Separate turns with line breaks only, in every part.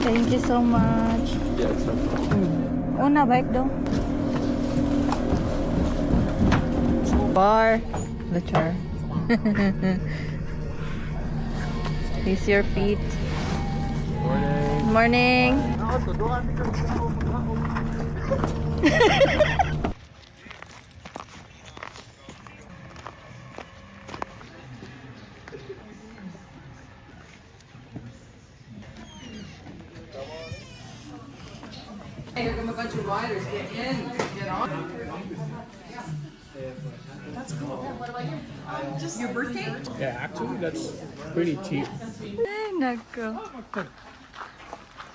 Thank you so much.
Yeah, it's no problem.
Una bike dong. Bar. The chair. Kiss your feet.
Morning.
Morning.
Hey, here come a bunch of riders. Get in. Get on. That's cool. What about you? Just your birthday?
Yeah, actually, that's pretty cheap.
Ay, nako.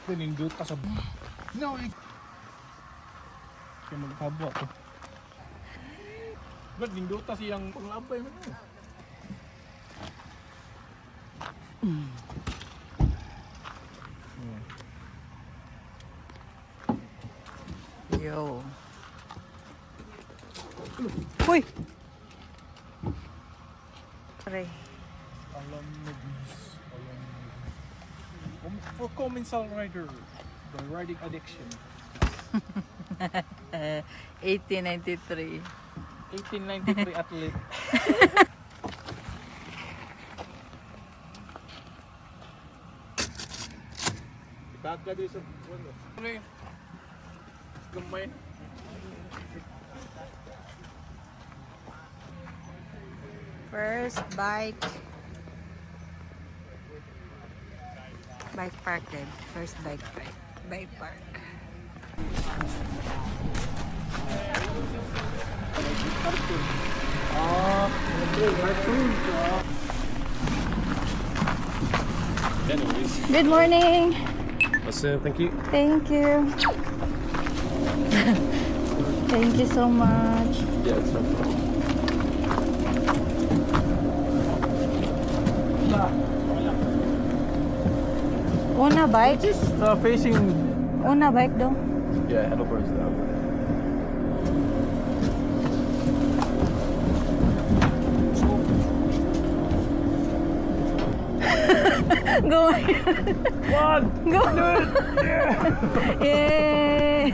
Pinindot ka sa... No, kaya magkabot ko. Ba't nindot ka siyang panglabay mo?
Yo. Uy! Aray.
Alam mo, for commensal rider, the riding addiction.
1893.
1893 athlete. Ikat ka din sa... Ano yun? Gamay.
First bike. Bike park din. First bike park. Bike park. Good morning.
Thank you.
Thank you. Thank you so much.
Yeah, it's no problem.
Una bike.
Just facing...
Una bike dong.
Yeah, handlebars down.
Go.
One!
Go. Yay.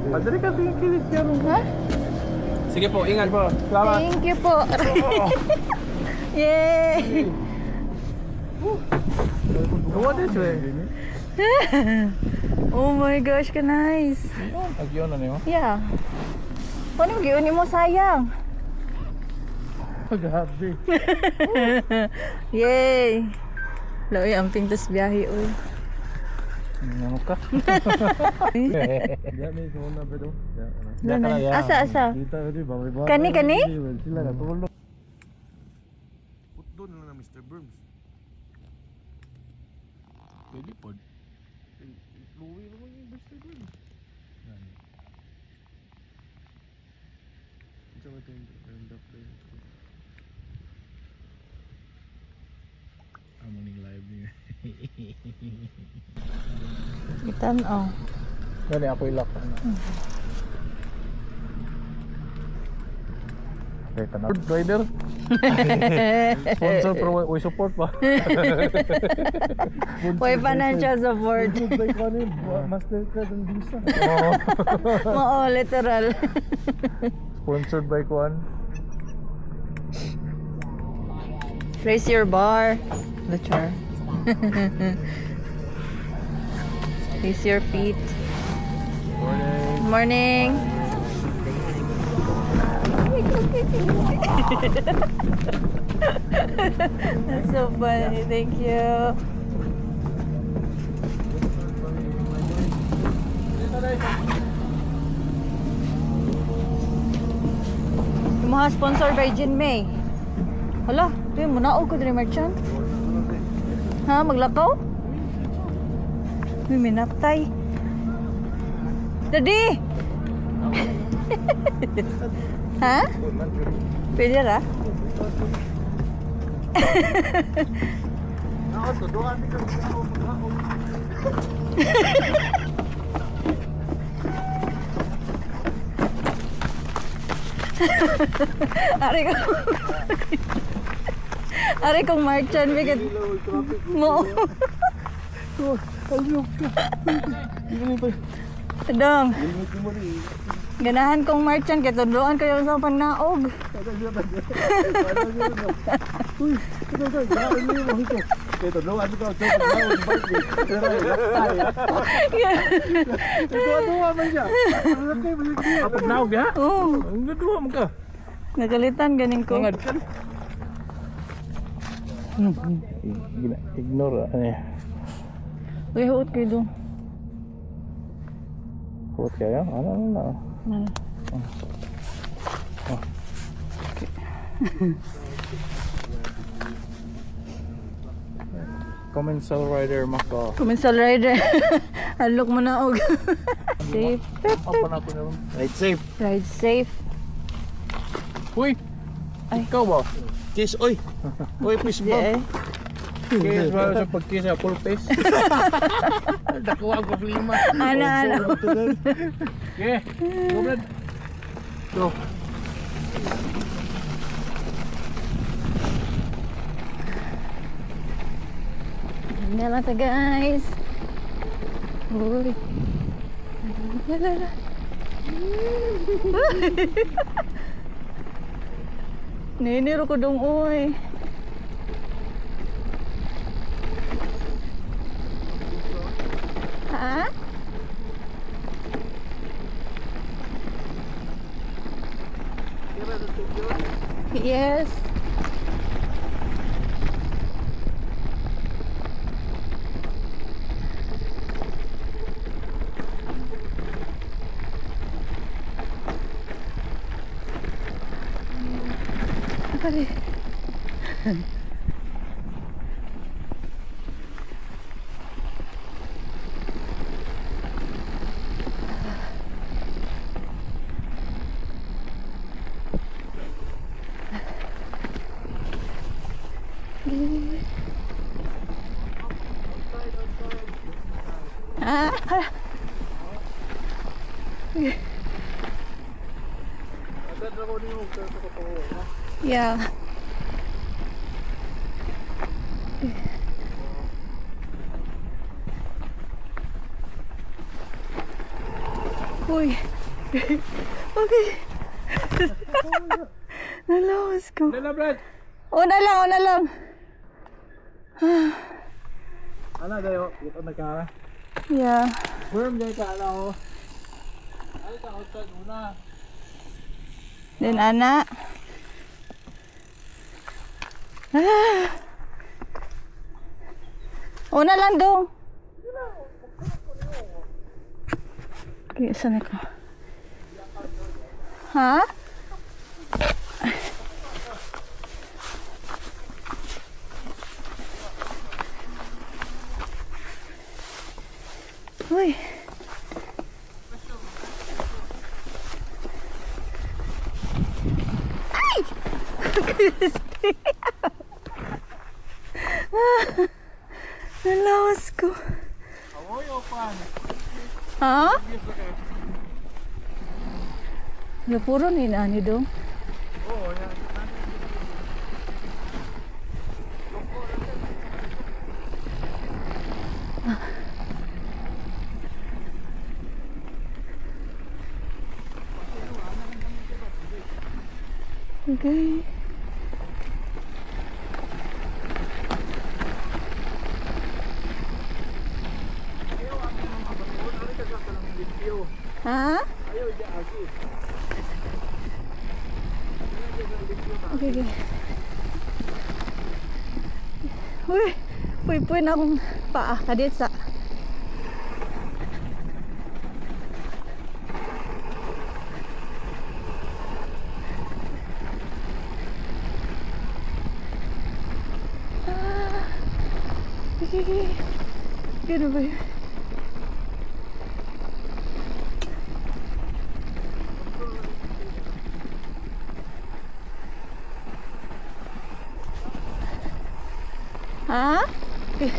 Padali ka kilit ka rin.
Ha?
Sige po, ingat po. Salamat.
Thank you po. Yay.
What is it?
Oh my gosh, ka nice.
Agyon na niyo?
Yeah. Paano giuni mo sayang?
Paghabi.
Yay. Laoy ang pintas biyahe oy.
Ano ka? Diyan may sumuna ba do?
Asa. Kani?
Sila na tulog. Put doon na Mr. Burns. Pwede po. Louie naman yung Mr. Burns. Ito ba ito yung up there? Morning live niya.
Itan oh.
Gani ako ilak. Okay, tanong. Rider. Sponsor pero we support pa.
Way financial support.
Mastercard and Visa.
Oo, literal.
Sponsored by Kuan.
Raise your bar. The chair. Raise your feet.
Morning.
Morning. That's so funny. Thank you. Yung mga sponsor by Jin May. Hala, ito yung munaog ko din merchant. Ha, maglakaw? May minaptay. Daddy! Ha? Pwede ra? Ari ko. Ari kong merchant bigat mo.
Oh, ayun. Ganun pa.
Dong,
Limit mo rin.
ganahan kong merchant kaya tudloan kayo sa pangnaog.
Uy, ito tayo. Gaan mo yung ito. Ito, no, ano ka? Ito, duwa man siya. Kapag naog ya?
Oo,
Ang naduwa mo ka.
nagalitan ganing ko.
Tungad ka. Ignore. Ano yan?
Uy, huot kayo dong.
Huwag kayo? Ano? Comensal Rider Mako.
Comensal rider. Halok mo na og. Safe.
Apa na ko na ron? Right safe.
Ride safe.
Uy!
Ay.
Ikaw ba? Kiss, oy! Oy, please
Di
ba?
ay.
Kiss ba sa pag-kiss sa full face? Dakuha ang problema.
Ana.
Okay, go Brad. Go.
Hindi lang ta guys. Uy. Lala. Niniro ko dong uy. Ha? Yes. Pare. Ah. Yeah. Uy. Okay. Nalawas ko.
Dala Brad.
Una lang.
Ano dayo? Ito na ka.
Yeah.
Worm day ka ala oh. Ay ka outside una.
Then ana. Ah. Una lang dong. Okay, saan ako? Ha? Uy. Ay! Nalawas ko.
Awoy opan.
Ha? Wala puro ni nani dong.
Oo, yan.
Okay. Ha?
Ayaw diya agi.
Okay, okay. Uy, puy na akong paa kadit sa. Okay. Gano ba yun? Ha? Okay.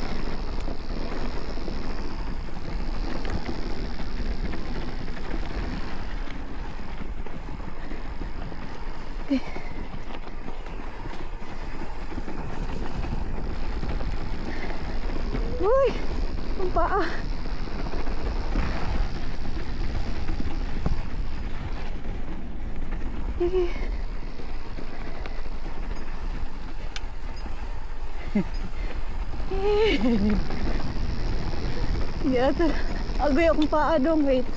Okay. Uy! Ang paa. Sige. Gata. Agoy akong paa dong. Wait.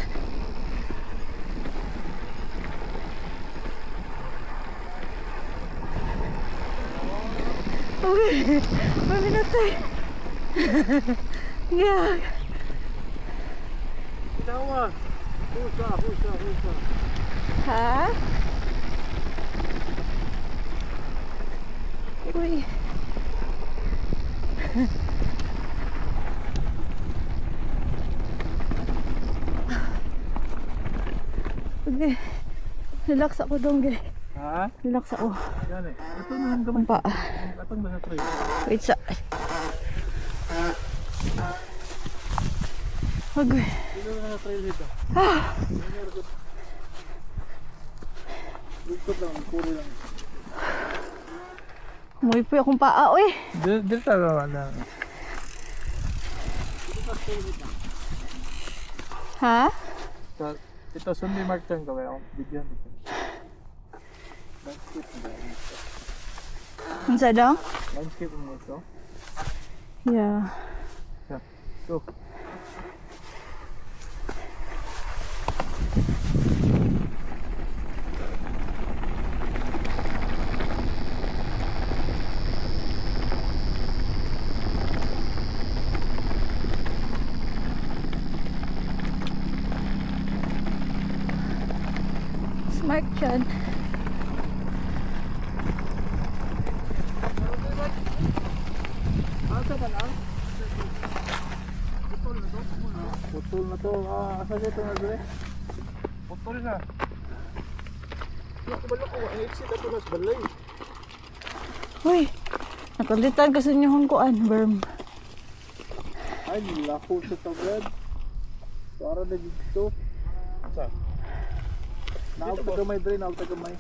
Okay. Maminatay. Yeah.
Tawa. Husa.
Ha? Uy. Okay. Relax ako dong, gay.
Ha?
Relax ako.
Yan eh. Ito na ang
Ang paa.
Atang na sa trail.
Wait sa... Okay.
Ito na sa trail dito. Likod lang, puro lang.
Umuwi po akong paa, uy.
Dito tayo na.
Ha?
Ito Sunday Mark Chan kaway akong bigyan dito. Landscape mo ba?
Ang sadang?
Landscape mo ito?
Yeah.
Yeah. Go.
Smart chan.
Asa ba lang? Putol na to. Asa dito na dito? Putol na. Ako balo ko. Ang exit ako nas balay.
Uy. Nakalitan kasi niyo hong kuan, berm.
Ay, lako sa tabad. Para na dito. Sa? Naog tagamay dre, naog tagamay.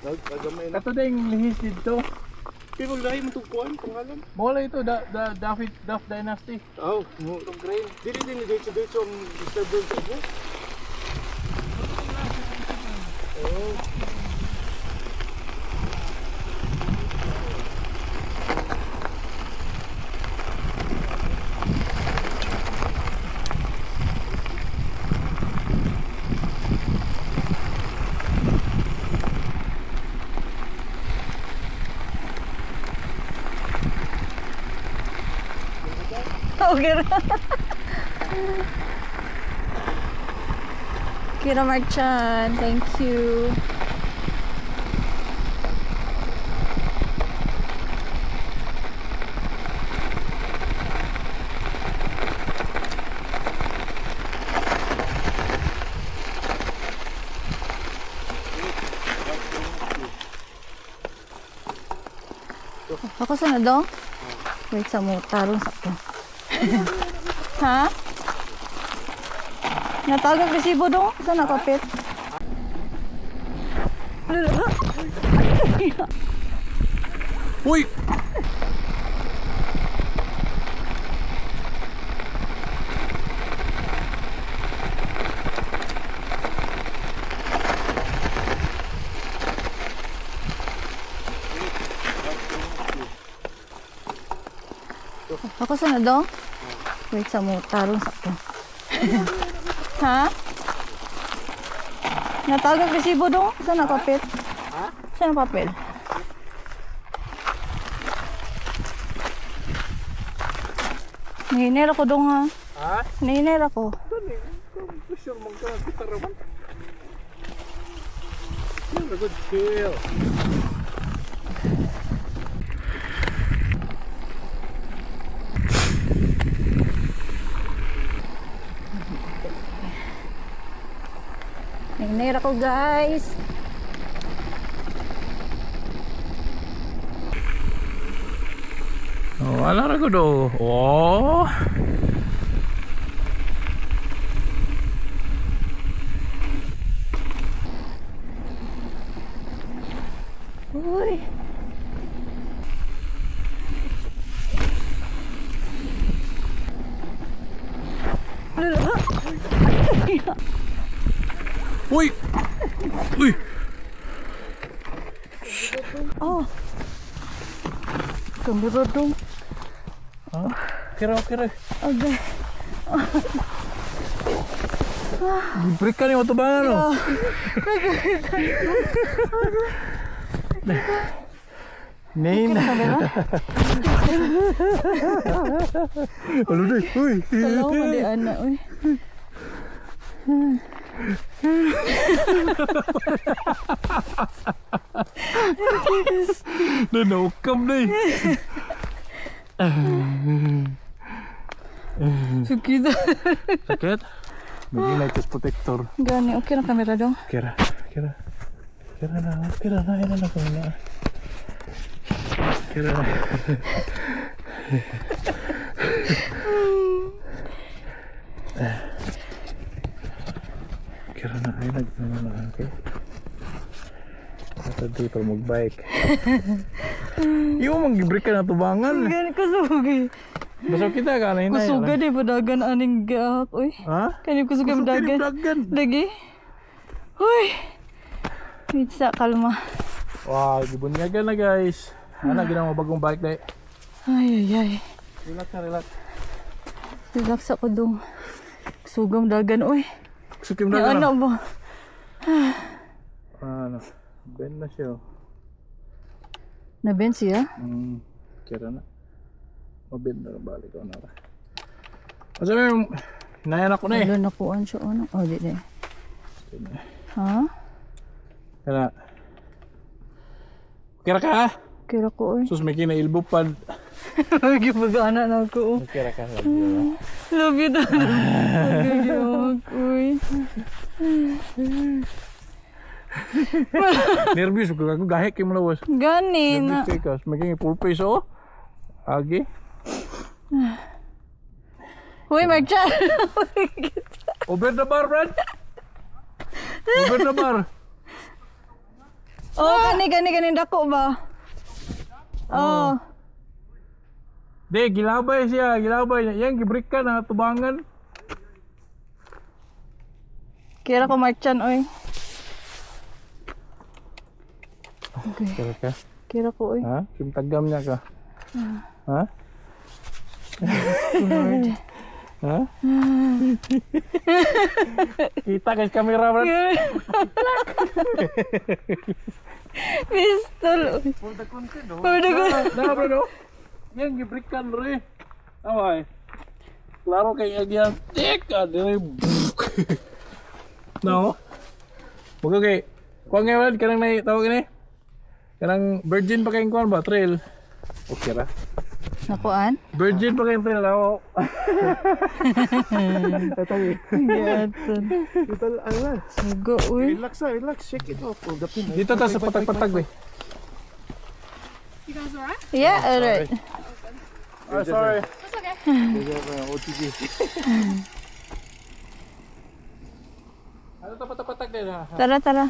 Naog tagamay na. Kato ding lihis dito. Pero lahi mo tukuan, pangalan? Mula ito, Duff Dynasty. Oh, itong grain. Dili din dito ang disturbance ito. Oh.
Okay na. Kira Marchan, thank you. Ako sa na dong? Wait sa mo, tarong sakto. Ha? Natagag resibo dong? Saan nakapit?
Uy!
Ako sa na dong? Wait sa mo, tarong sakto. Ha? Natagag resibo dong? Saan nakapit? Saan ang papel? Nahiner ako dong ha.
Ha?
Nahiner ako.
Sure mong ka, kita raman. You're a good chill.
Nahiner ako guys.
Oh, wala ra ko do. Oh.
Uy.
Uy! Uy!
Oh. Kamera dong.
Kira.
Agay.
Break ka niyo tubangan no. Nin. Halo deh. Uy.
Kalau mo di anak, uy.
Nanokam deh.
Sakit.
Sakit? May lights protector.
Gani, okay na kamera dong.
Kira na, yan na ko na. Kira na. Kira na, ay nagmana, okay? Ito dito mag-bike. Yung mag-break ka na tubangan.
Gani kusugi.
Basta kita ka na hinay.
Kusuga di padagan aning gaak, uy.
Ha?
Kani kusuga
Kusuga
padagan.
dagan.
Lagi. Uy. Mitsa kalma.
Wow, gibunyagan na guys. Ano, ginawa mo bagong bike dahil.
Ay.
Relax na, relax.
Relax ako dong. Sugam dagan, uy.
Sukim
Yung
na
anak mo.
Ano, bend na siya.
Naben siya?
Kira na. Mabend na balik ko na. Asa mo yung hinayan ako na eh.
Wala nakuan siya, ano? Oh, di. Ha?
Kaya kira ka ha?
Kira ko, uy.
Sus may kinailbo pad.
Gipag-anak na ako,
Kira ka.
Love you na. Magagawag, uy.
Nervous ko ako gahik yung malawas.
Gani na.
Nervous kay ka. Maging full face oh. Agi.
Uy, Marchan.
Over the bar, Brad. Over the bar.
Oh, gani dako ba? Oh.
De, gilabay siya. Gilabay. Yan, gibreak ka na. Tubangan.
Kira ko, Marchan, uy. Okay.
Kira ka.
Kira ko, uy.
Ha? Simtagam niya ka. Ha?
Lord.
Ha? Kita guys kamera, Brad.
Pistol.
For the content, oh.
For the content.
Na, bro, no? Yan, gibreak ka na rin. Away. Klaro kay agyan. Teka, dire. No? Buka kay. Kuang ngayon, kanang na tawag ini. Kanang virgin pa kayong kuan ba? Trail. Okay ra.
Nakuan?
Virgin pa kayong trail ako. Tatay.
Gatan.
Ito ala.
Sugo, uy.
Relax, shake it off. Dito ta sa patag-patag ba.
You guys alright?
Yeah, alright.
Oh, sorry.
That's okay.
OTG. Ano ta patag-patag din ha?
Tara.
Kaya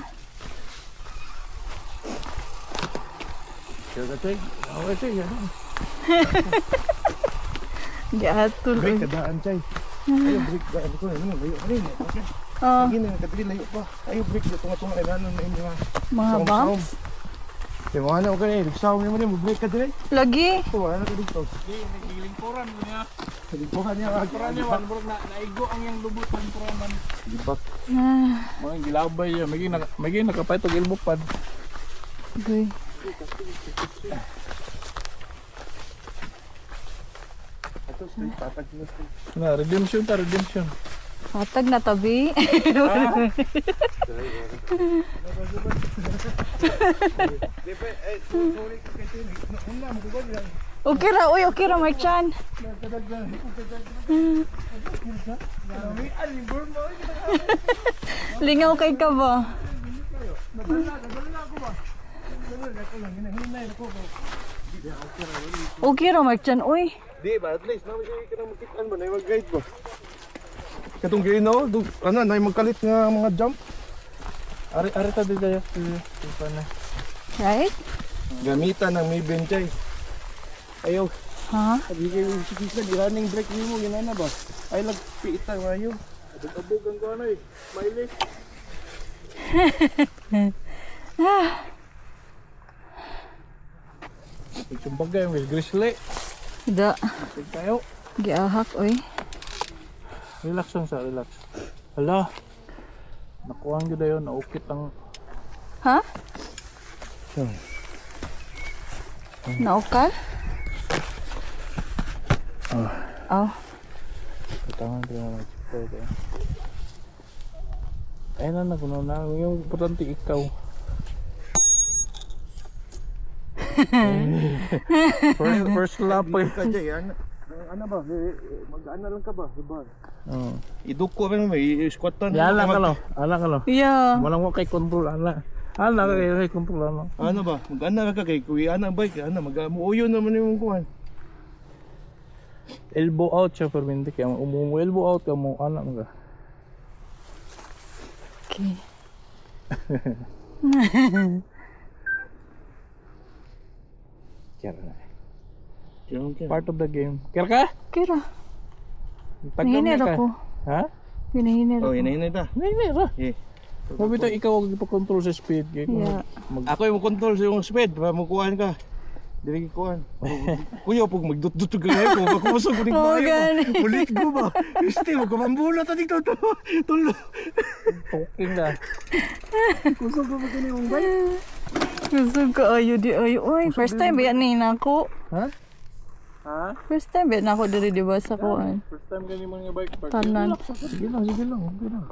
ka okay, sige.
Gatul, uy.
Break kadaan chay. Ayo break daan ko ano layo rin. Okay.
Oh,
Gini kadili layo pa. Ayo break dito tunga ay nanon na inyo.
mga bumps.
Kaya mo ana okay riksaw mo mo break ka dire.
Lagi.
To ano ka dito.
Gilingkuran mo niya.
Dili ko kanya
Kuran niya man burog na naigo ang yang lubot ng kuraman.
Dibak.
Mga gilabay niya, maging nakapay to gilbo pad.
Uy.
Ato street patag na street.
Na redemption.
Patag na tabi.
Dipe ay sorry ka kay tini. Una mo ko diyan.
Okay ra, uy. Okay ra, Marchan. Lingaw kay ka ba? Okay ra, Marchan, uy.
Di ba at least naman siya kanang makitaan ba na mag-guide ba. Katong gino, ano na magkalit nga mga jump.
Ari ta dito ya.
Right?
Gamitan ng may benchay. Ayaw.
Ha?
Sabi kayo, sige sa running brake mo, yun na ba? Ay nagpiita ngayon.
Abog-abog ang gano'n eh. Smiley. Itumbagay may grizzly.
Da.
Sige tayo.
Giahak oy.
Relax lang sa relax. Hala. Nakuha nyo na yun. Naukit ang...
Ha?
Yan.
Naukal? Oh.
Katangan ko naman pwede. Ayun na nakuno na. Yung importante ikaw. first lap pa
Ka dyan. Ano ba? Mag-ano lang ka ba? Diba?
Oh.
Iduko rin mo. I-squatan.
Yan lang ka lo. Ala ka lo.
Yeah.
Walang mo kay control ala. Ala kay control ano.
Ano ba? Mag-ana ka kay kuya ana bike. Ano mag-muuyo naman yung kuhan.
Elbow out siya pero hindi kaya umungo elbow out ka mo anak mo ka.
Okay.
Kaya na.
Okay.
Part of the game. Kaya ka?
Kira.
Tagdam
Nahinir
na ka.
ako.
Ha?
Pinahinir
Oh,
ako.
hinay-hinay ta.
Nahinir ra.
Eh.
Mabito ikaw ang ipa-control sa speed. Kaya kung
Yeah.
Ako yung control sa yung speed para magkuhan ka. Dili kuhan. Kuya pag magdut-dut ka ngayon ko, makumusog ko ning
Oh,
bahay
gani.
ko. Ulit ko ba? Gusto mo kumambula ta dito to. Tulo.
talking na.
Kusog ko ba kini mong bay?
Gusto ko ayo di ayo. Oy, first time ba yan ni nako?
Ha? Ha?
First time ba na ako diri di ba sa kuan?
First time gani mo nga bike park.
Tanan.
Sige lang, sige lang. Okay lang.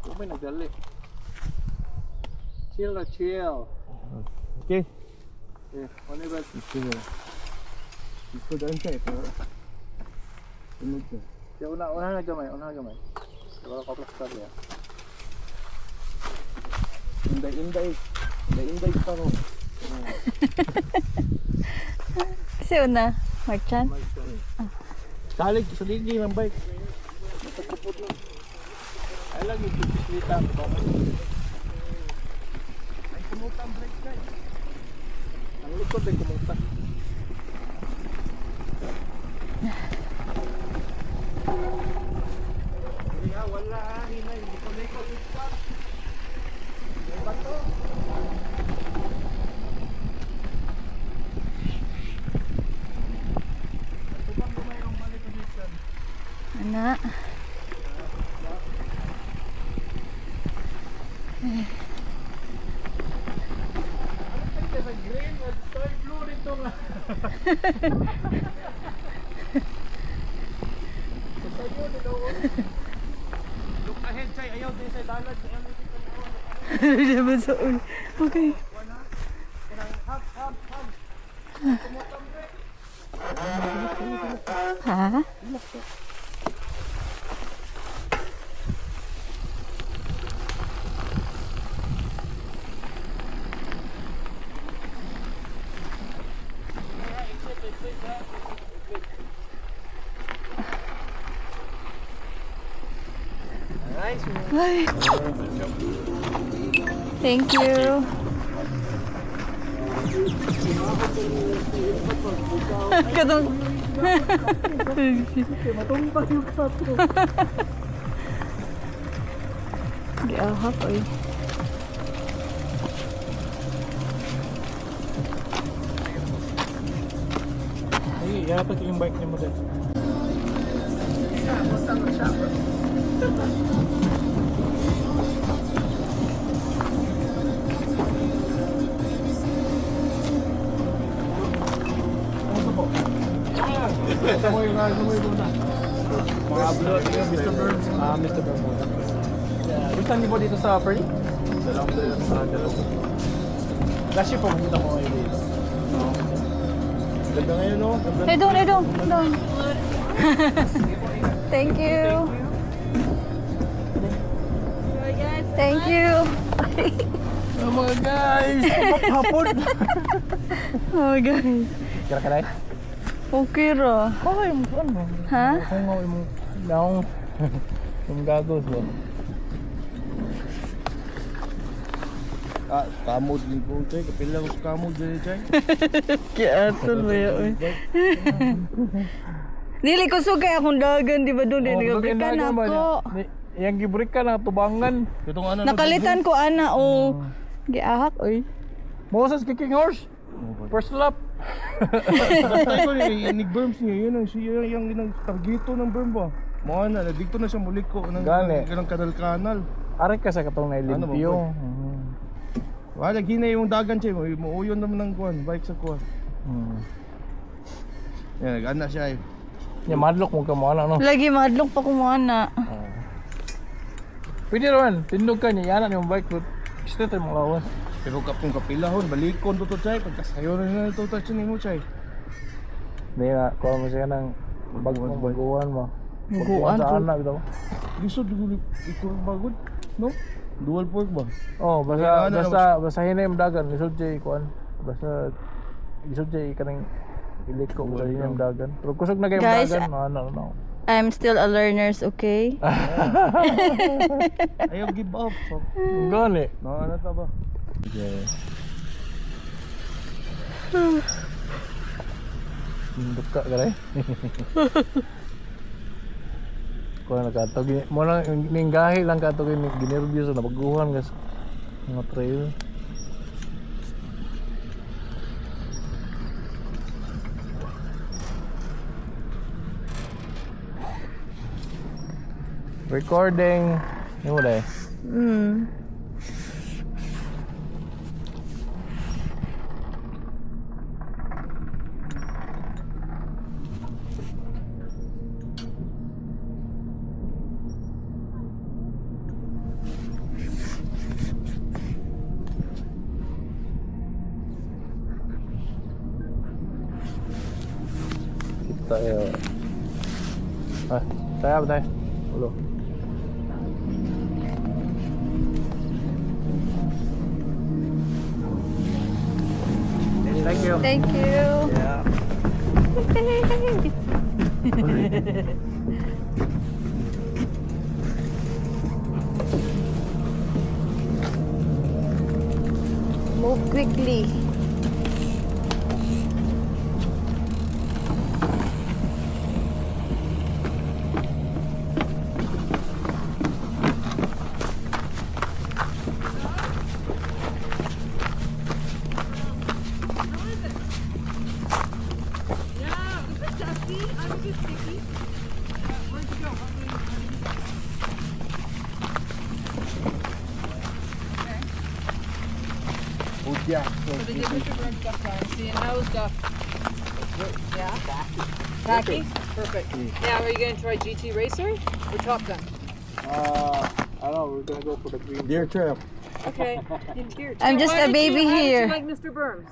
Kung may nagdali. Chill na chill.
Okay.
Eh, ano ba?
Sige. Ito daan ka ito. Sunod ka.
Kaya una na gamay, una na gamay. Wala ka plastar ya.
Inday pa ro.
Kasi una, Marchan.
Salig sa ligi ng bike. Matagpupod lang. Ay lang yung bisikleta. Ay kumutang brake guys. Ang likod ay kumutang. Wala hinay. Likod. May bato.
Ana.
Green, toy blue dito nga. Look ahead, Chay. Ayaw din sa dalag.
Diba sa ul. Okay. Ha? Ay. Thank you. Katong
Matumpas yung kato.
giahap oy.
Ay, yapat yung bike niya mo din. Sumoy muna. Mga upload niyo, Mr. Burns. Mr. Burns. Gusto niyo po dito sa Ferry? Dalawang sa dalawa. Last year po, pumunta ko ngayon dito. Ganda ngayon, no?
Hey, doon. Thank you. Thank you.
Oh mga guys! Hapon!
Oh guys.
Kira ka rin?
Okay ra.
Okay, ano?
Ha?
Kung nga yung naong yung gagos ba?
Kamod din po, Chay. Kapila ko sa kamod din, Chay.
Kaya ato ba yun? Dili ko sugay akong dagan, di ba doon?
Oh,
Nagabrikan ako.
Yang gibrikan ang tubangan. Itong ano
Nakalitan ko ana o giahak oy.
Moses kicking horse. First lap.
Patay ko ni-berms niya, yun ang siya yung targeto ng berm ba? Mga na, dito na siya muli ko ng
Gani.
kanal-kanal.
Ari ka sa katong nailimpyo.
Wala, gina yung dagan siya, muuyon naman ng kuwan, bike sa kuwan. Yan, nag-ana siya eh.
Ya madlok mo ka mo ano.
Lagi madlok pa ko mo ana.
Pwede naman, tindog ka niya, yana yung bike ko. Gusto tayo mga lawas.
Pero kapong kapilahon, balikon to chay, pagkasayo na ito touch ni mo chay.
Hindi na, kuha mo siya ng baguhan mo.
Baguhan,
sa
so-
anak ito.
Lisod, ikur bagod, no? Dual fork ba?
Oh,
Kaya ano,
basta hinay yung dagan, lisod siya kuan. Basta lisod siya kanang iliko sa hinay yung dagan. Pero kusog na kayo yung
Guys,
dagan, no.
I'm still a learner, okay?
Ayaw give up. So,
Gani.
no, ano ta ba?
Okay. Duka ka rin. Kung nakatog, mo lang, ninggahi lang katog yung ginervyo sa nabaguhan kas mga trail. Recording. Ini mo deh. Kita ya. Saya apa teh? Halo. Thank you.
Thank you.
Yeah.
Move quickly.
Yeah, is it dusty? I was just sticky. Where'd you go?
Udya.
So they did Mr. Burns stuff down. See, and how was Duff? Yeah? Tacky? Perfect. Yeah, are you going to try GT Racer or Top Gun?
I don't know, we're gonna go for the green.
Deer trail.
Okay.
I'm just a baby
How
here.
did you like Mr. Burns?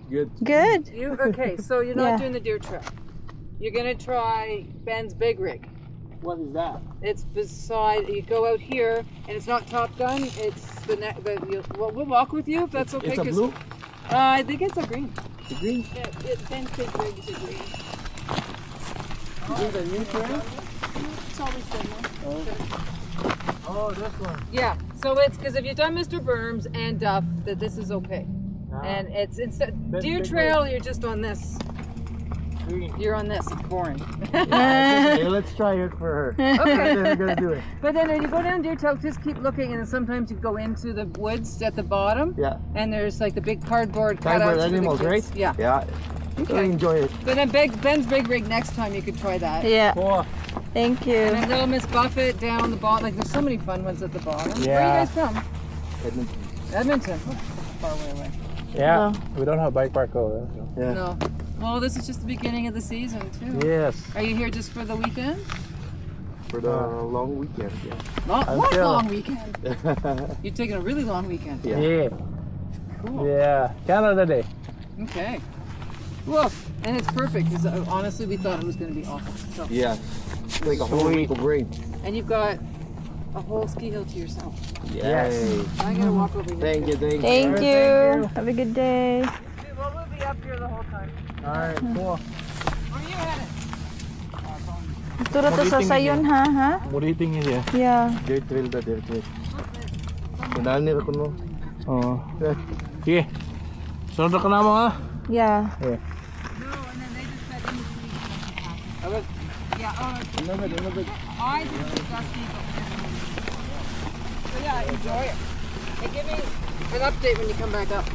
Good.
Good.
You okay? So you're not
Yeah.
doing the deer trail. You're gonna try Ben's Big Rig.
What is that?
It's beside. You go out here, and it's not Top Gun. It's the next. Well, we'll walk with you if that's okay.
It's a
'cause,
blue?
I think it's a green.
The green?
Yeah, Ben's Big Rig is a green.
Is it the new trail?
It's always been there.
Oh, this one.
Yeah. So it's because if you've done Mr. Burns and Duff, that this is okay. And it's instead
Ben's
deer
Big
trail. You're just on this.
Green.
You're on this. It's boring.
Okay, let's try it for her.
Okay.
Then we're gonna do it.
But then when you go down deer trail, just keep looking, and then sometimes you go into the woods at the bottom,
Yeah.
and there's like the big cardboard
Cardboard
cutouts for the
animals,
kids.
right?
Yeah.
Yeah.
Okay.
Really enjoy it.
But then Ben's Big Rig next time you could try that.
Yeah.
Oh,
Thank
And
you.
then Little Miss Buffett down the bottom. Like there's so many fun ones at the bottom. Where are
Yeah.
you guys from?
Edmonton.
Edmonton. Oh, far away.
yeah. We don't have bike park over there. So.
Yeah.
No. Well, this is just the beginning of the season too.
Yes.
Are you here just for the weekend?
For the long weekend, yeah.
What
Until-
long weekend? You're taking a really long weekend.
Yeah.
Yeah.
Cool.
Yeah. Canada Day.
Okay. Well, and it's perfect because honestly we thought it was going to be awful. So.
Yeah. It's like a whole week of rain.
And you've got a whole ski hill to yourself.
Yes.
I gotta walk over here.
Thank you, thank you.
Thank
Alright,
you.
thank
Have a good day.
Well, we'll be up here the whole time.
Alright, cool.
Where are you headed?
Turo to sa sayon ha, ha?
Muriting niya.
Yeah.
Dirt trail da, dirt trail. Nananir ako no.
Oo. Sige. Sunod ka na mo ha.
Yeah.
No, and then they just said in between. I think it's dusty, but yeah, enjoy it. Hey, give me an update when you come back up.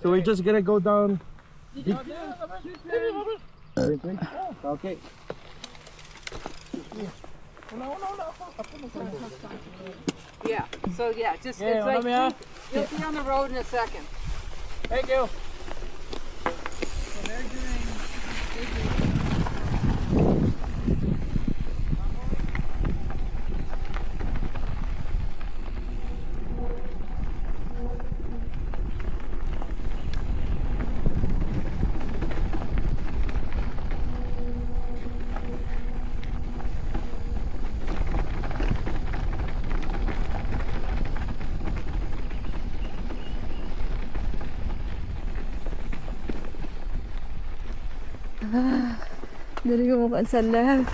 So we're just gonna go down. Okay.
Yeah, so yeah, just it's like you'll be on the road in a second.
Thank you.
So they're doing
Dari ko mukhang sa left.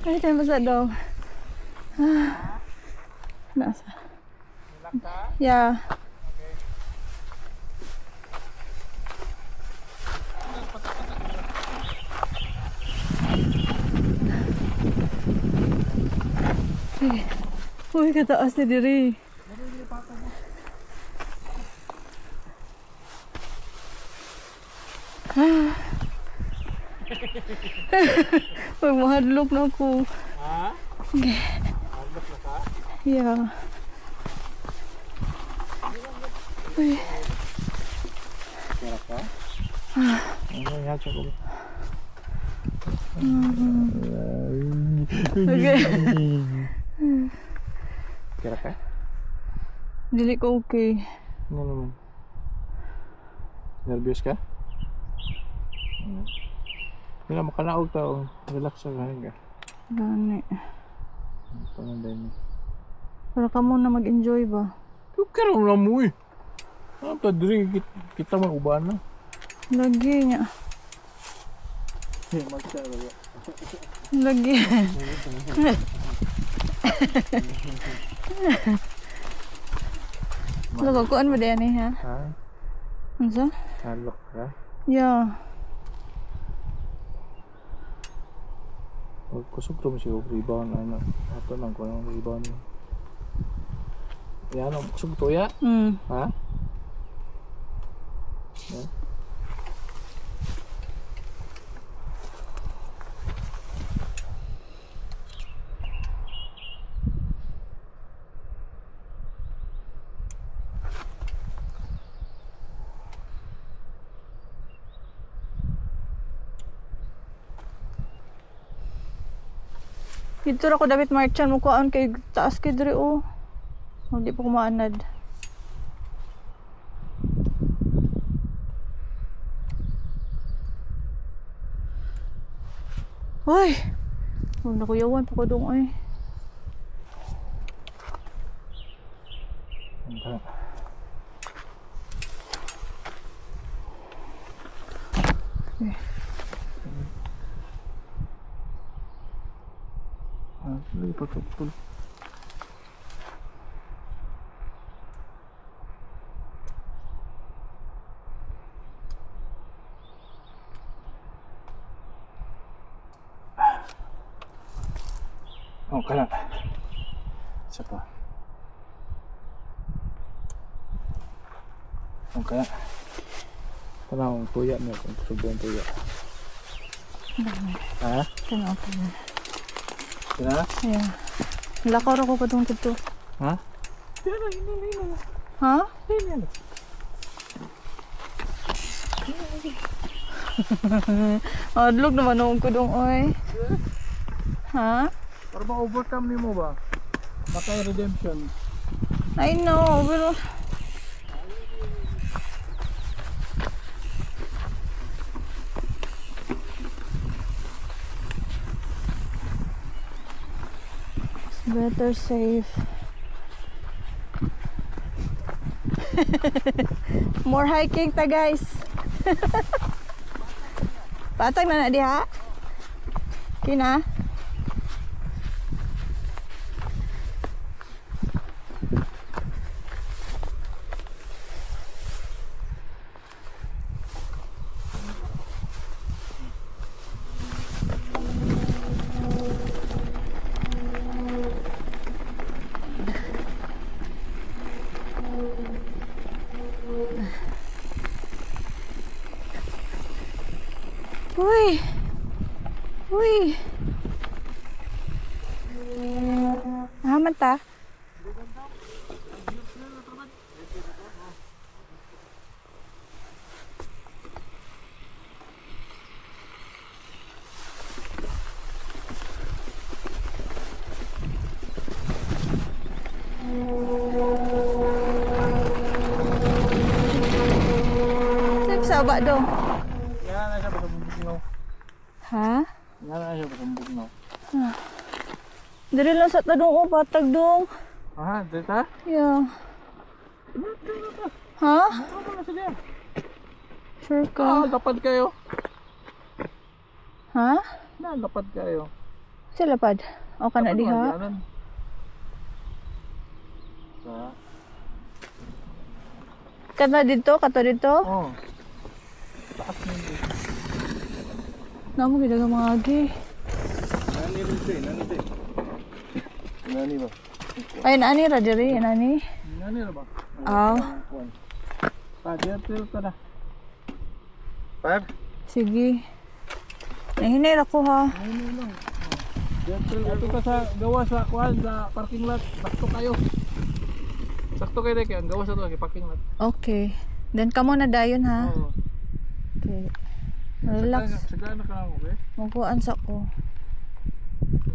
Ay, tayo basa daw. Nasa. Yeah. Uy, kataas ni diri. Pag mahadlok na ako.
Ha?
Okay.
Hanap na ka?
Yeah. Uy.
Kira ka? Ano yan siya ko?
Okay.
Kira ka?
Dili ko okay.
Ano naman? Nervyos ka? Hindi na makanaog tao. Relax ka ka.
Gani.
Panganday mo.
Para ka muna mag-enjoy ba?
Ito karong na mo eh. Ano pa diri kita mag-uban na.
Lagi niya.
Magkano ba?
Lagi. Look, kuan mo din ha?
Ha?
Unsa?
Halok ka?
Yeah.
Kusog to mo siya rebound ano. Ato lang ko ng rebound. Yan ang kusog to ya. Ha? Yeah.
Dito ra ko David Marchan mo kuan kay taas kay diri oh. Hindi pa kumaanad. Hoy. Oh, nakuyawan pa ko dong ay.
Okay. Lagi patul. Oh, kanan. Siapa? Oh, kanan. Tenang, tuyak ni, subuhan tuyak. Ha?
Tanaw ko na.
Kena?
Yeah. Lakaw ra ko pa tong dito.
Ha?
Ha? Adlok naman ako dong oy. Ha?
Para ma-overcome ni mo ba? Baka redemption.
I know, pero... It's better safe. More hiking ta guys. Patag na na diha. Kina. Uy. Uy. Haman ta. Sip sa ba do?
Yan na siya pa sa bugnaw.
Ha?
Yan na siya pa sa bugnaw.
Dili lang sa tadong o patag dong.
Aha, dito?
Yeah. Ha?
Ano na siya?
Sure ka?
Lapad kayo.
Ha?
Lapad kayo.
Sila pad. O ka na diha.
Sa?
Kana dito, kato dito.
Oh. Taas na yun.
Namo gid nga mga agi.
Nani rin siya, nani siya. Nani ba?
Ay nani ra diri, nani.
Nani na ba?
Aw,
Dito na.
5?
sige. Nahinay ako ha.
Dito ka sa gawa sa kuan sa parking lot. Sakto kayo. Sakto kayo dek, ang gawa sa to kay parking lot.
Okay. Then kamo na dayon ha.
Oo.
Okay. Relax.
Sagana ka mo, be.
Magkuan sa ko.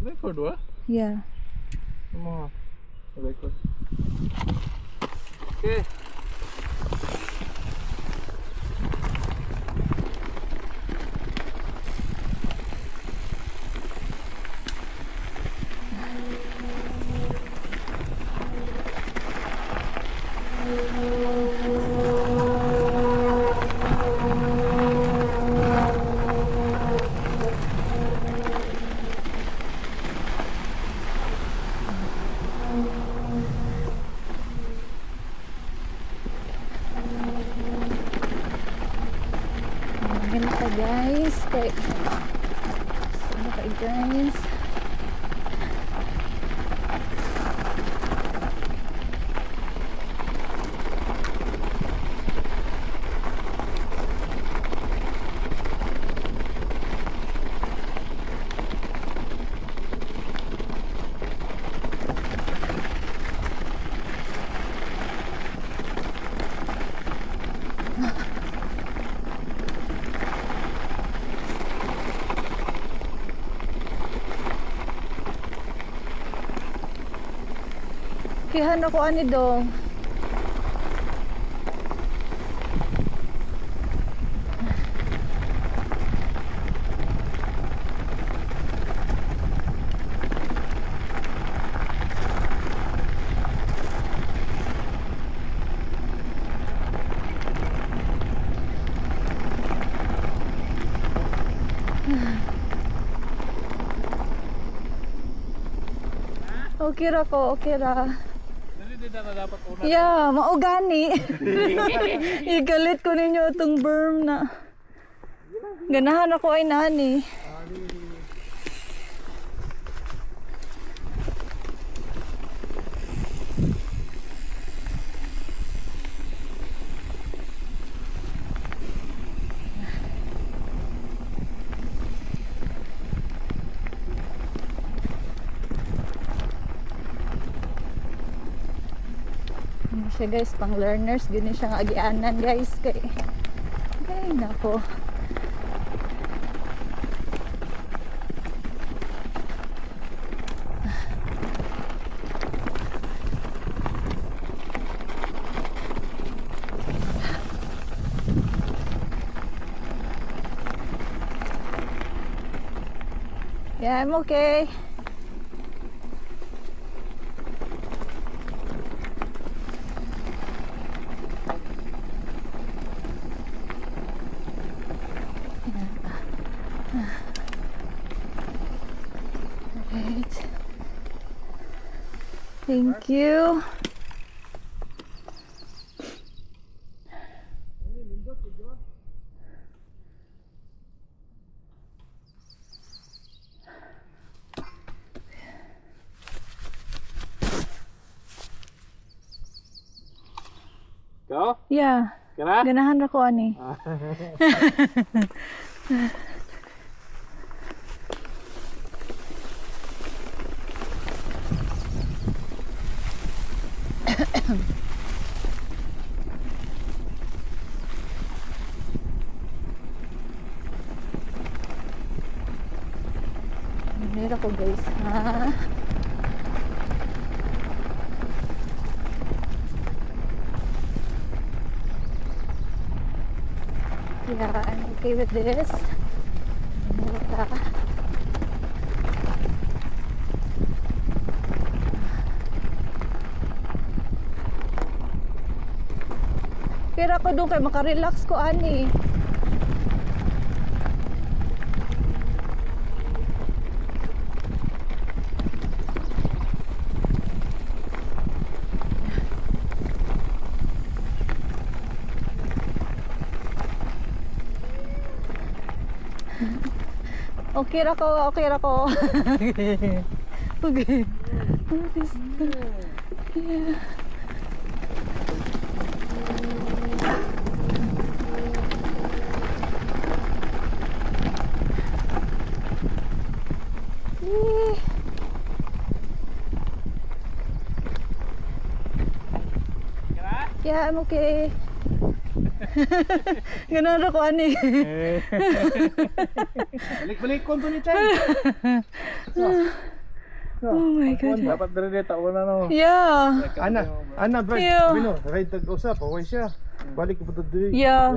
Record wa?
Yeah.
Mga record. Okay.
Ganito guys. Kay ano kay guys? Kihan ako ani dong. Okay ra ko, okay ra.
Dili na dapat una.
Yeah, maugani. Igalit ko ninyo itong berm na. Ganahan ako ay nani. Ano siya guys, pang learners, gini siya nga agianan guys kay. Ay nako. Yeah, I'm okay. Right. Thank you.
Go?
Yeah.
Kira?
Ganahan ako ani. Ganyan ako guys, ha? Yeah, I'm okay with this. Ganyan ka. Pero ako doon kay makarelax ko ani. Okay ra ko, okay ra ko. Okay. Okay. Yeah. Yeah, I'm okay. Ganun ako ani.
Balik-balik ko to ni Chay.
Oh my God.
Dapat dere taon na no.
Yeah.
Ana, Brad,
Yeah.
Bino, ride tag-usap, okay siya. Balik ko pa dito.
Yeah.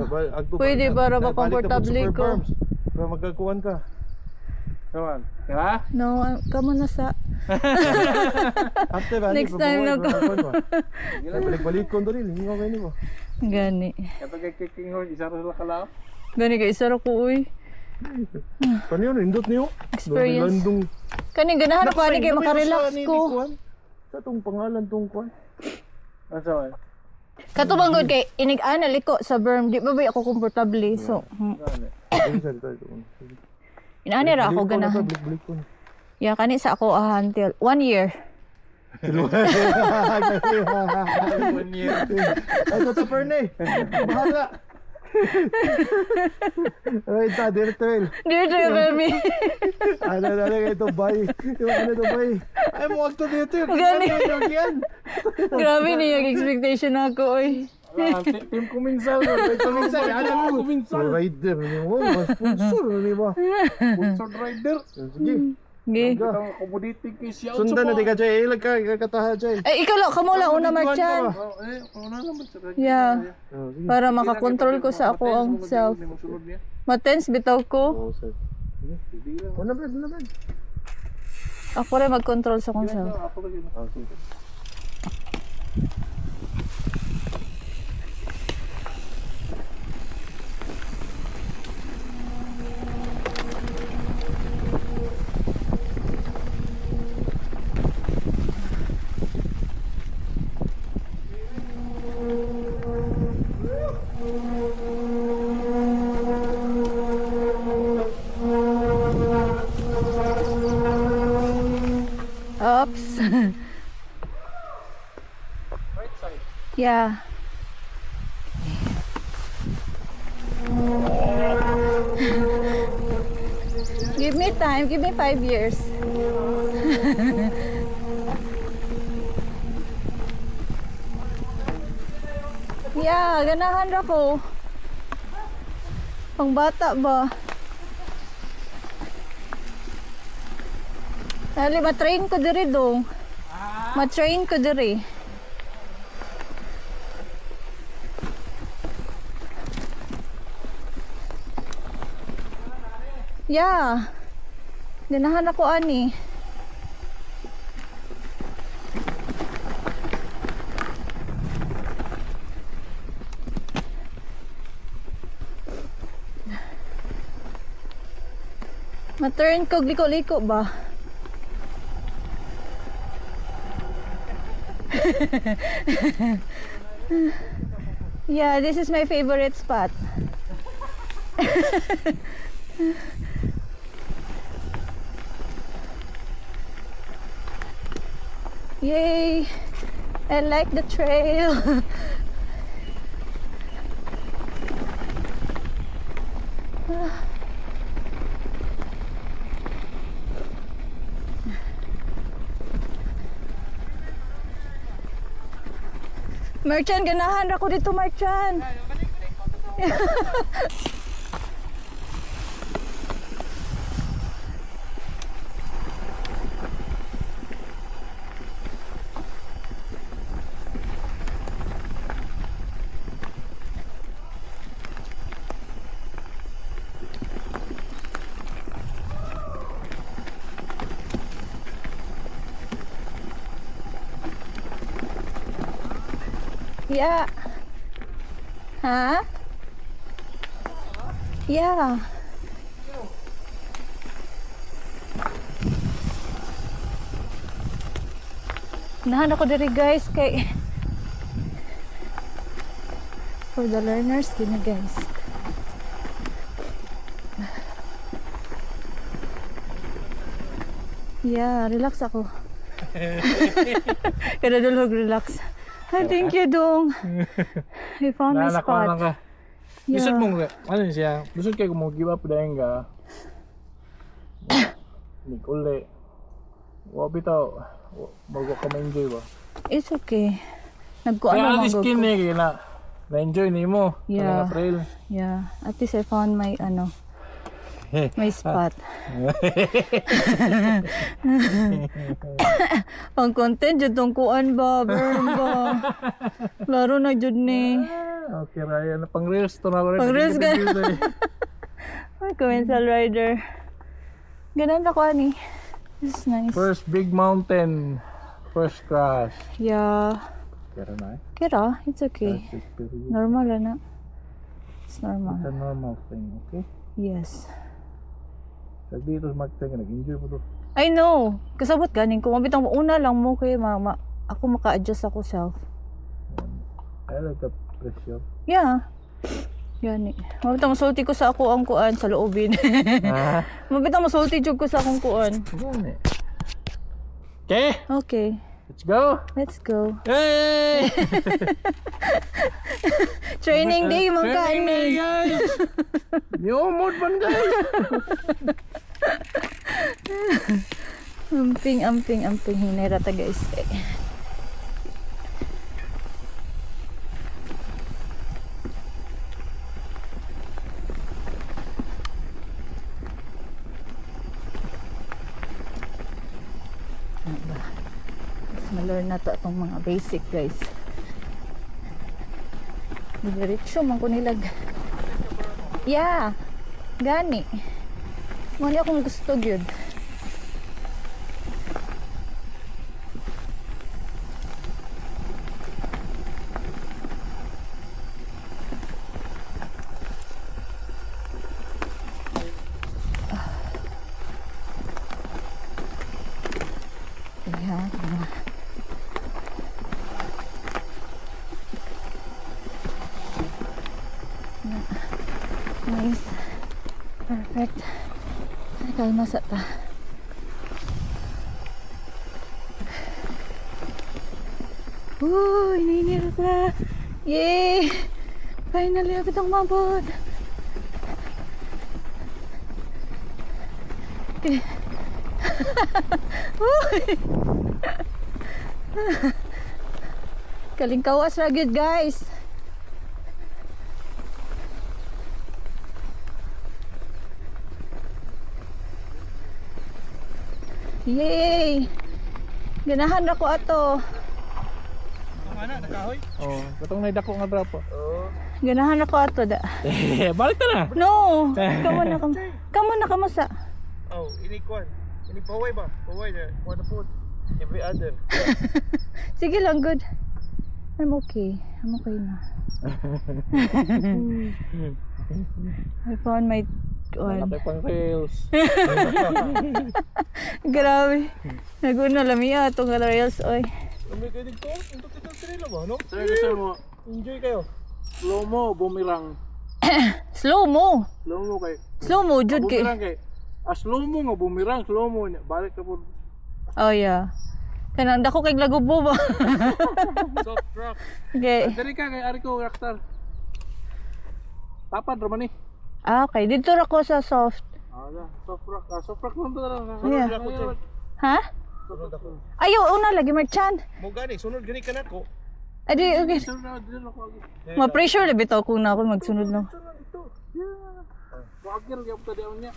Pwede para makomportable ko.
Para magkakuan ka.
Kaman. Kira?
No, kamo na sa.
After balik,
Next time na ko.
Balik-balik ko rin, hindi ko kayo nimo.
Gani.
Kato kay King Horn, isa ra sila kalao.
Gani kay isa ra ko uy.
Paano yun? Indot niyo?
Experience.
Landong.
Kani ganahan ako ani kay makarelax ko.
Sa tong pangalan tong kuan.
Asa man?
Katubang gud kay inig-ana liko sa berm, di ba ako komportable so. Inaani ra ako ganahan.
Balik ko.
Ya kani sa ako until 1 year.
Ay, ito Perne. Bahala. Ay, ta, dear trail.
Dear to me.
Ano, ito, bay. Ano ito, bay? Ay, mo agto dito.
Gani.
Yan.
Grabe niya yung expectation ako oy.
Team Kuminsal. Kuminsal. Alam ko Kuminsal.
Rider, mas sponsor, di ba?
Sponsored rider.
Sige.
Gi.
Itong commodity kay siya.
Sundan na, di ka, Jay. Ilag ka, kataha, Jay.
Ay ikaw lang kamo lang una marchan.
Una naman sa
Yeah. Para makakontrol ko sa ako ang self. Matens bitaw ko.
Oo, sir. Ano, Brad? Ano, Brad?
Ako rin mag-control sa akong self.
Ah, sige.
Oops.
Right side.
Yeah. Give me time. Give me 5 years. Yeah, ganahan ra ko. Pang bata ba? Dali, matrain ko diri dong. Matrain ko diri. Yeah. Ganahan ako ani. Ma-turn ko liko-liko ba? Yeah, this is my favorite spot. Yay! I like the trail. Merchant, ganahan ako dito, Merchant. Yeah. Huh? Yeah. Nahan ako diri guys kay for the learners gini guys. Yeah, relax ako. Kada dulhog relax. I thank you dong. I found my spot.
ka.
Yeah.
Bisod mo ano siya? Bisod kay mo give up dahil ka. Nikole. Wa bitaw. Bago ka ma-enjoy ba?
It's okay. Nagko
Kaya
ano
ang
manggod
skin
ko.
eh na na-enjoy nimo.
Yeah.
Trail.
Yeah, at least I found my my spot. Ang content jud tong kuan ba, burn ba. Laro na jud ni.
Okay Ryan, pang reels to na ko rin.
Pang reels ka. Ay, commercial rider. Ganun ako ani. This is nice.
First big mountain. First crash.
Yeah.
Kira na eh.
Kira, it's okay.
That's experience.
Normal na. It's
It's
normal.
a normal thing, okay?
Yes.
Pag dito sa Magteng, nag-enjoy mo to.
I know. Kasabot ganing ko. Mabitang una lang mo kay mama. Ako maka-adjust ako self.
I like the pressure.
Yeah. Yan eh. Mabitang masulti ko sa ako ang kuan sa loobin.
Ah,
Mabitang masulti jud ko sa akong kuan.
yan eh. Okay,
Okay.
let's go!
Let's go.
Hey!
Training day man
Training day,
kani.
guys! New mood man, guys!
Amping hinera ta guys. Ma-learn na to itong mga basic guys. Diretso man ko nilag. Yeah. Gani. Mali akong gusto gyud. Ayan. Nice. Perfect. Kalma sa ta. Ininira ta. Yay! Finally, agad ang mabot. Kalingkawas ra gyud guys. Yay! Ganahan ako ato.
Oh, katong naidako nga drop. Oh.
Ganahan ako ato da.
Balik ta na!
No! Kamo na kamo sa.
Oh, inikwan. Ini paway ba? Paway na. For the food. Every other.
Sige lang, good. I'm okay. I'm okay na. I found my one.
Malaki pang rails.
Grabe. Naguna lamia itong rails, oy.
Kami kayo dito. Untuk kita trailer ba, no?
Sir, gusto mo,
Enjoy kayo.
slow mo, bumirang.
Slow mo.
Slow mo kay.
Slow mo, Jude.
Bumirang kay. Slow mo nga, bumirang, slow mo. Balik ka po.
Oh, yeah. Kanang dako kay lagubo ba?
Soft rock.
Okay.
Dari ka kay Ariko Rockstar. Tapad raman ni.
Ah, okay. Dito ra ko sa soft.
Soft rock. Soft rock lang to lang.
Yeah.
Sunod ako, sir.
Ha?
Sunod ako.
Ayaw, una lagi, Merchan.
Mo gani, sunod gani ka na ko.
Adi, okay.
Sir na dito ako.
Ma-pressure na bitaw kung na ako magsunod no.
Wagir gyud ta diyon niya.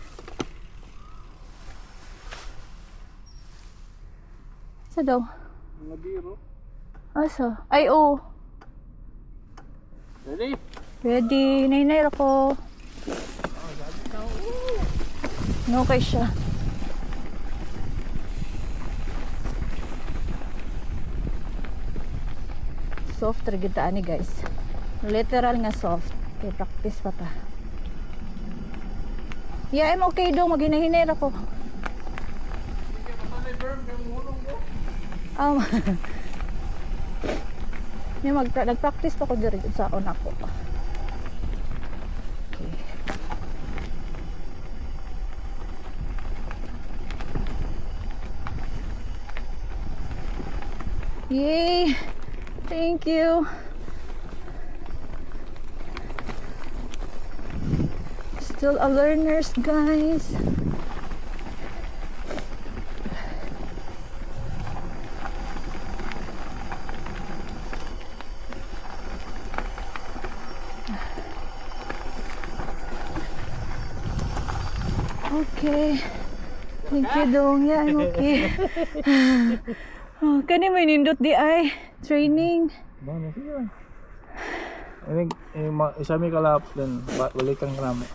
Sa daw?
Mga biro.
Asa? Ay, oh.
Ready?
Ready. Nainay ako. No, kay siya. Soft ra gyud ta ani, guys. Literal nga soft. Kay practice pa ta. Yeah, I'm okay daw. Maghinahinay ako. Nag-practice pa ko diri sa una ko. Okay. Yay! Thank you. Still a learners, guys. Okay. Thank you dong. Yeah, I'm okay. Oh, kani may nindot di ay training.
Bano siya. I think isa mi kalap then balik kang ramo.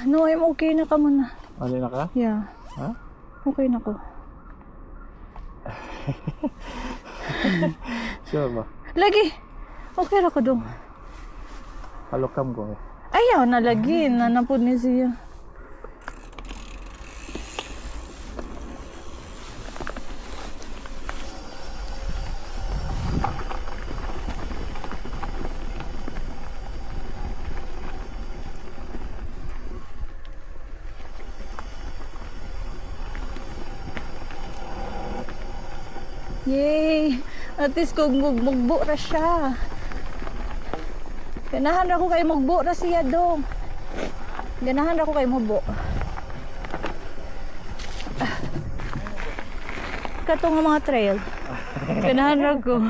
No, I'm okay na ka muna.
Ali na ka?
Yeah.
Ha?
Okay na ko.
Sure ba?
Lagi. Okay ra ko dong.
Halokam ko.
Ayaw na lagi. Nanapod ni siya. Yay! At least kung mugbo ra siya. Ganahan ra ko kay mugbo ra siya dong. Ganahan ra ko kay mugbo. Katong nga mga trail. Ganahan ra ko.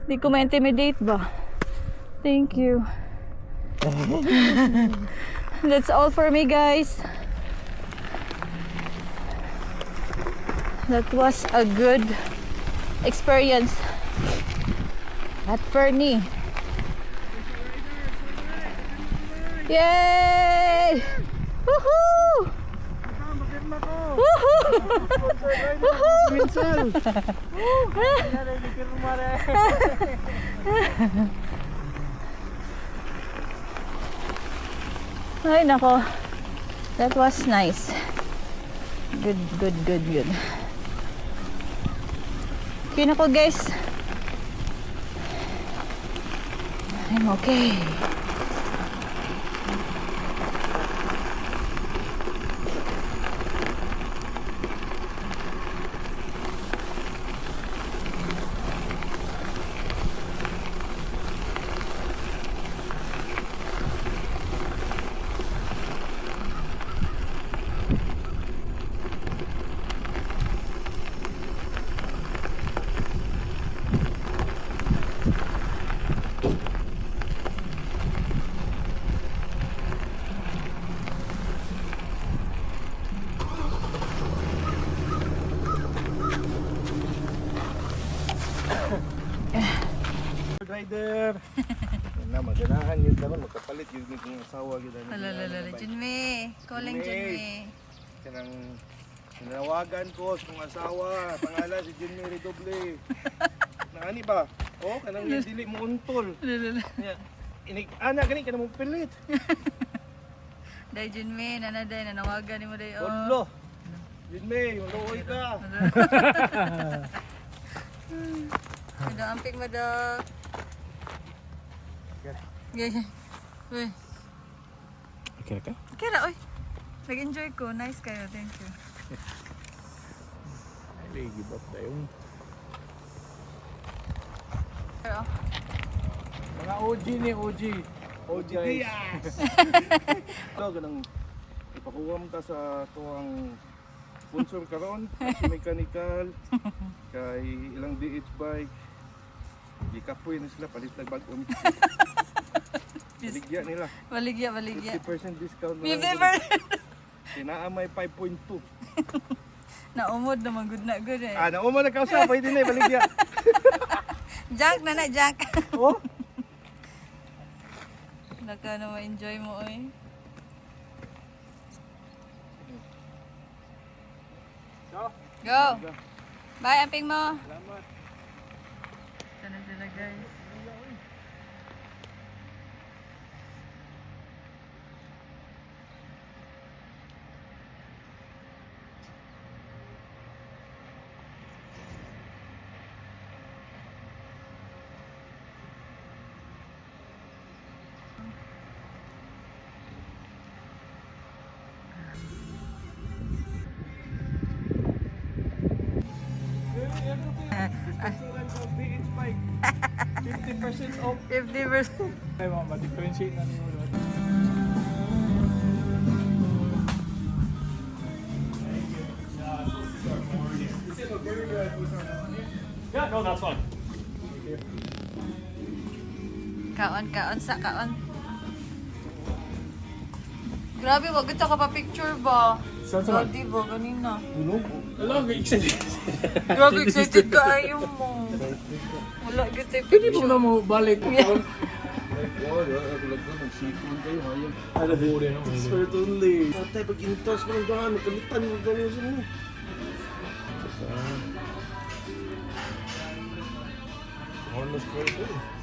Di ko ma-intimidate ba? Thank you. That's all for me, guys. That was a good experience at Fernie. Yay! Woohoo! Woohoo!
Winsel.
Ay nako. That was nice. Good, good, good, good. Okay na ko, guys. I'm okay.
Rider. Na maganahan yun naman magkapalit yun kung asawa gyud ani.
Junme. Calling
Junme.
Junme.
Kanang Nanawagan ko sa kong asawa, pangalan si Jimmy Redoble. Naani ba? Oh, kanang dili mo untol. Nya, ana gani kana mo pilit.
Day Jinmay, nanaday, nanawagan ni mo day. Oh.
Ulo. Jimmy, maluoy ka.
Ada amping mo daw. Yeah. Uy.
Okay ka?
Kira, oy. Nag-enjoy ko. Nice kayo. Thank you.
Ay, give up tayo.
Pero,
Mga OG ni OG.
OG Diaz. Hello, ganang ipakuwam ta sa tuwang sponsor karon, si Mechanical, kay ilang DH bike. Gikapoy na sila palit na bag-on. Baligya nila.
baligya.
50% discount na
We've
lang.
never.
Tinaamay 5.2.
Naumod naman. Good na good eh.
Nauma na kausa, pwede na baligya.
Jack na na, Jack.
Oh?
Naka na ma-enjoy mo oy. Go. Bye, amping mo.
Salamat.
Sana sila guys.
Sponsoran ko DH bike. 50% off.
50%.
Ay, mga ma-differentiate na niyo. Yeah, no, that's fine.
Kaon sa kaon. Grabe, wag ito ka pa picture ba?
Saan sa
Grabe ba, kanina.
Alam, excited.
Grabe, excited ka ayaw mo. Wala, kita yung
Pwede mo
picture.
na mo balik.
Expert only. Patay, pag intos mo lang doon, kalitan mo doon yung sino. Almost crazy.